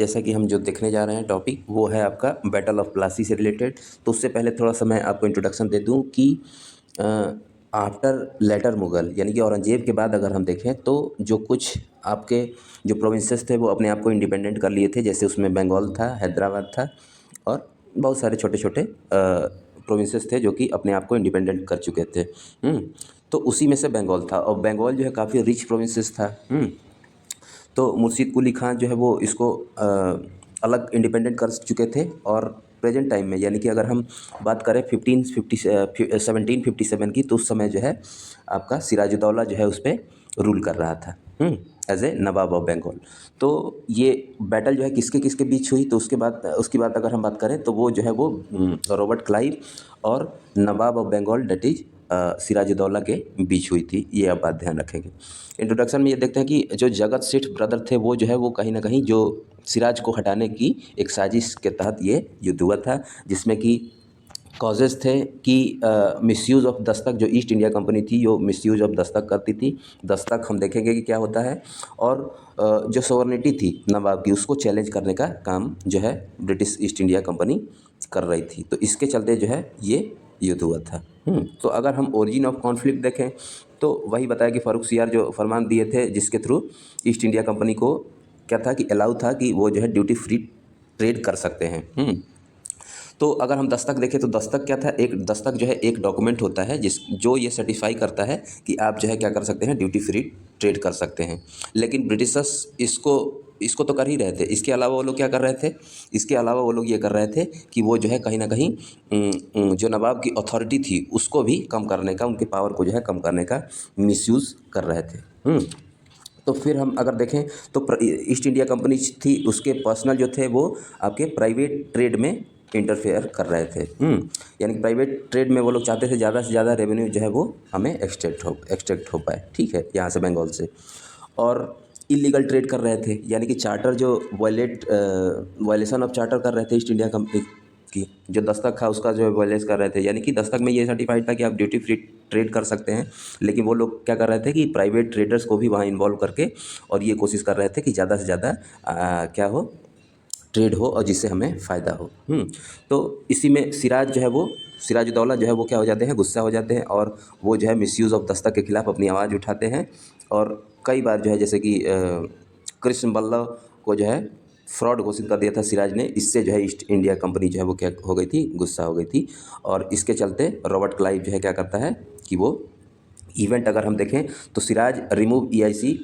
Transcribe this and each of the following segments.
जैसा कि हम जो देखने जा रहे हैं टॉपिक वो है आपका बैटल ऑफ प्लासी से रिलेटेड। तो उससे पहले थोड़ा सा मैं आपको इंट्रोडक्शन दे दूं कि आफ्टर लेटर मुग़ल यानी कि औरंगज़ेब के बाद अगर हम देखें तो जो कुछ आपके जो प्रोविंसेस थे वो अपने आप को इंडिपेंडेंट कर लिए थे। जैसे उसमें बंगाल था, हैदराबाद था और बहुत सारे छोटे छोटे प्रोविंसेस थे जो कि अपने आप को इंडिपेंडेंट कर चुके थे। तो उसी में से बंगाल था और बंगाल जो है काफ़ी रिच प्रोविंसेस था। तो मुर्शीद कुली खान जो है वो इसको अलग इंडिपेंडेंट कर चुके थे। और प्रेजेंट टाइम में यानी कि अगर हम बात करें 1757 की, तो उस समय जो है आपका सिराजुद्दौला जो है उस पर रूल कर रहा था as a nawab of Bengal. तो ये बैटल जो है किसके किसके बीच हुई, तो उसकी बात अगर हम बात करें तो वो जो है वो रॉबर्ट क्लाइव और Nawab of Bengal that is Sirajuddaula के बीच हुई थी। ये आप बात ध्यान रखेंगे। इंट्रोडक्शन में ये देखते हैं कि जो जगत सेठ ब्रदर थे वो जो है वो कहीं ना कहीं जो सिराज को हटाने की एक साजिश के तहत ये युद्ध हुआ था, जिसमें कि कॉजेज़ थे कि मिसयूज़ ऑफ दस्तक, जो ईस्ट इंडिया कंपनी थी जो मिसयूज़ ऑफ दस्तक करती थी। दस्तक हम देखेंगे कि क्या होता है। और जो सॉवरेनिटी थी नवाब की उसको चैलेंज करने का काम जो है ब्रिटिश ईस्ट इंडिया कंपनी कर रही थी। तो इसके चलते जो है ये युद्ध हुआ था। तो अगर हम ओरिजिन ऑफ कॉन्फ्लिक्ट देखें तो वही बताया कि फ़ारूक सियार जो फरमान दिए थे जिसके थ्रू ईस्ट इंडिया कंपनी को क्या था कि अलाउ था कि वो जो है ड्यूटी फ्री ट्रेड कर सकते हैं। तो अगर हम दस्तक देखें तो दस्तक क्या था, एक दस्तक जो है एक डॉक्यूमेंट होता है जो ये सर्टिफाई करता है कि आप जो है क्या कर सकते हैं, ड्यूटी फ्री ट्रेड कर सकते हैं। लेकिन ब्रिटिशर्स इसको तो कर ही रहे थे। इसके अलावा वो लोग क्या कर रहे थे, इसके अलावा वो लोग ये कर रहे थे कि वो जो है कहीं ना कहीं जो नवाब की अथॉरिटी थी उसको भी कम करने का, उनके पावर को जो है कम करने का मिसयूज़ कर रहे थे। तो फिर हम अगर देखें तो ईस्ट इंडिया कंपनी थी, उसके पर्सनल जो थे वो आपके प्राइवेट ट्रेड में इंटरफेयर कर रहे थे। यानी कि प्राइवेट ट्रेड में वो लोग चाहते थे ज़्यादा से ज़्यादा रेवेन्यू जो है वो हमें एक्सट्रैक्ट हो पाए, ठीक है, यहाँ से बंगाल से। और इलीगल ट्रेड कर रहे थे, यानी कि चार्टर जो वायलेशन ऑफ चार्टर कर रहे थे ईस्ट इंडिया कंपनी की, जो दस्तक था उसका जो है वायलेट कर रहे थे। यानी कि दस्तक में ये सर्टिफाइड था कि आप ड्यूटी फ्री ट्रेड कर सकते हैं, लेकिन वो लोग क्या कर रहे थे कि प्राइवेट ट्रेडर्स को भी वहाँ इन्वॉल्व करके और ये कोशिश कर रहे थे कि ज़्यादा से ज़्यादा क्या हो, ट्रेड हो और जिससे हमें फ़ायदा हो। तो इसी में सिराज जो है वो सिराजुद्दौला जो है वो क्या हो जाते हैं, गुस्सा हो जाते हैं और वो जो है मिसयूज़ ऑफ दस्तक के ख़िलाफ़ अपनी आवाज़ उठाते हैं। और कई बार जो है जैसे कि कृष्ण बल्लभ को जो है फ्रॉड घोषित कर दिया था सिराज ने। इससे जो है ईस्ट इंडिया कंपनी जो है वो क्या हो गई थी, गुस्सा हो गई थी। और इसके चलते रॉबर्ट क्लाइव जो है क्या करता है कि वो इवेंट अगर हम देखें तो Siraj remove EIC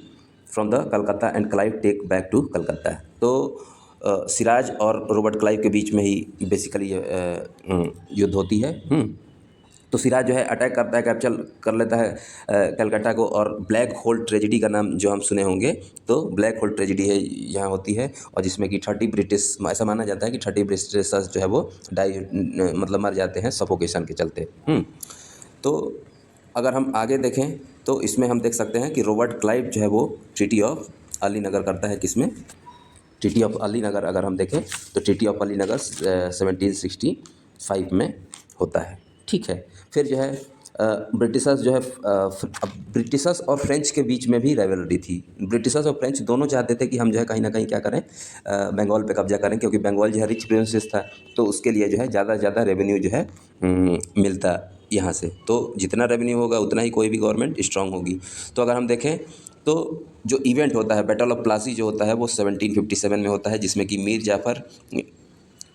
from the Calcutta and Clive take back to Calcutta. तो सिराज और रॉबर्ट क्लाइव के बीच में ही बेसिकली युद्ध होती है। तो सिराज जो है अटैक करता है, कैप्चर कर लेता है कलकत्ता को। और ब्लैक होल ट्रेजेडी का नाम जो हम सुने होंगे, तो ब्लैक होल ट्रेजेडी है यहाँ होती है, और जिसमें कि 30 ब्रिटिश, ऐसा माना जाता है कि 30 ब्रिटिशर्स जो है वो मतलब मर जाते हैं सफोकेशन के चलते। तो अगर हम आगे देखें तो इसमें हम देख सकते हैं कि रॉबर्ट क्लाइव जो है वो ट्रीटी ऑफ अलीनगर करता है। किसमें, ट्रीटी ऑफ अलीनगर अगर हम देखें तो ट्रीटी ऑफ अलीनगर 1765 में होता है, ठीक है। फिर जो है ब्रिटिशर्स जो है ब्रिटिशर्स और फ्रेंच के बीच में भी राइवलरी थी। ब्रिटिशर्स और फ्रेंच दोनों चाहते थे कि हम जो है कहीं ना कहीं क्या करें, बंगाल पे कब्जा करें, क्योंकि बंगाल जो है रिच प्रोविंसेस था। तो उसके लिए जो है ज़्यादा से ज़्यादा रेवेन्यू जो है मिलता यहाँ से। तो जितना रेवेन्यू होगा उतना ही कोई भी गवर्नमेंट स्ट्रांग होगी। तो अगर हम देखें तो जो इवेंट होता है बैटल ऑफ प्लासी जो होता है वो 1757 में होता है, जिसमें कि मीर जाफ़र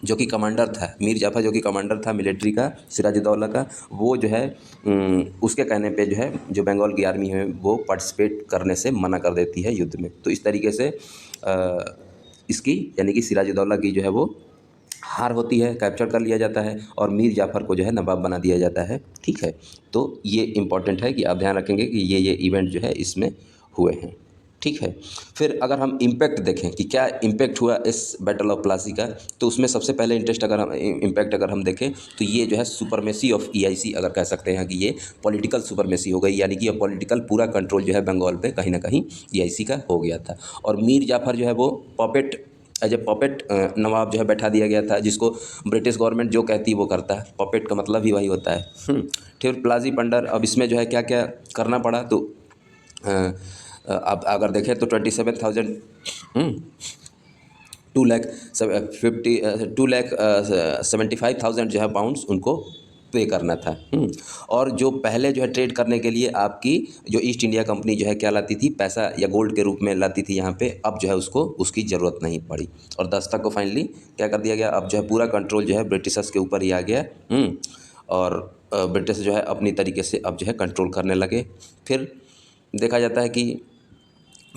जो कि कमांडर था, मीर जाफ़र जो कि कमांडर था मिलिट्री का सिराजुद्दौला का, वो जो है उसके कहने पे जो है जो बंगाल की आर्मी है वो पार्टिसिपेट करने से मना कर देती है युद्ध में। तो इस तरीके से इसकी यानी कि सिराजुद्दौला की जो है वो हार होती है, कैप्चर कर लिया जाता है और मीर जाफ़र को जो है नवाब बना दिया जाता है, ठीक है। तो ये इम्पॉर्टेंट है कि आप ध्यान रखेंगे कि ये इवेंट जो है इसमें हुए हैं, ठीक है। फिर अगर हम इम्पैक्ट देखें कि क्या इम्पैक्ट हुआ इस बैटल ऑफ प्लासी का, तो उसमें सबसे पहले इम्पैक्ट अगर हम देखें तो ये जो है सुपरमेसी ऑफ EIC अगर कह सकते हैं कि ये पॉलिटिकल सुपरमेसी हो गई, यानी कि ये पॉलिटिकल पूरा कंट्रोल जो है बंगाल पे कहीं ना कहीं EIC का हो गया था। और मीर जाफ़र जो है वो पॉपेट एज ए पॉपेट नवाब जो है बैठा दिया गया था, जिसको ब्रिटिश गवर्नमेंट जो कहती है वो करता है। पॉपेट का मतलब ही वही होता है। फिर प्लाजी पंडर, अब इसमें जो है क्या क्या करना पड़ा, तो अब अगर देखें तो 27,000 2,75,000 जो है पाउंड्स उनको पे करना था। और जो पहले जो है ट्रेड करने के लिए आपकी जो ईस्ट इंडिया कंपनी जो है क्या लाती थी, पैसा या गोल्ड के रूप में लाती थी यहाँ पे, अब जो है उसको उसकी ज़रूरत नहीं पड़ी और दस्तक को फाइनली क्या कर दिया गया, अब जो है पूरा कंट्रोल जो है ब्रिटिशर्स के ऊपर ही आ गया। और ब्रिटिश जो है अपनी तरीके से अब जो है कंट्रोल करने लगे। फिर देखा जाता है कि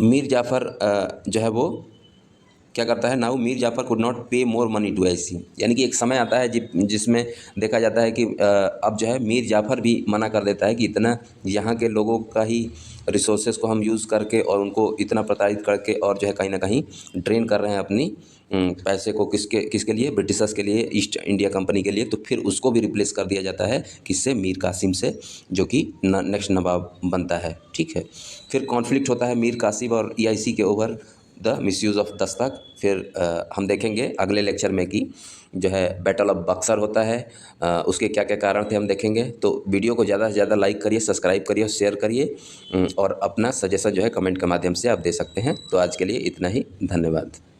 मीर जाफ़र जो है वो क्या करता है, now Mir Jafar could not पे मोर मनी टू ऐसी, यानी कि एक समय आता है जिसमें देखा जाता है कि अब जो है मीर जाफ़र भी मना कर देता है कि इतना यहाँ के लोगों का ही रिसोर्सेज को हम यूज़ करके और उनको इतना प्रताड़ित करके और जो है कहीं ना कहीं ड्रेन कर रहे हैं अपनी पैसे को किसके किसके लिए, ब्रिटिशर्स के लिए, ईस्ट इंडिया कंपनी के लिए। तो फिर उसको भी रिप्लेस कर दिया जाता है किससे, मीर कासिम से, जो कि नेक्स्ट नवाब बनता है। ठीक है, फिर कॉन्फ्लिक्ट होता है मीर कासिम और ईआईसी के over the misuse of Dastak. फिर हम देखेंगे अगले लेक्चर में कि जो है बैटल ऑफ बक्सर होता है, उसके क्या क्या कारण थे हम देखेंगे। तो वीडियो को ज़्यादा से ज़्यादा लाइक करिए, सब्सक्राइब करिए, शेयर करिए और अपना सजेशन जो है कमेंट के माध्यम से आप दे सकते हैं। तो आज के लिए इतना ही, धन्यवाद।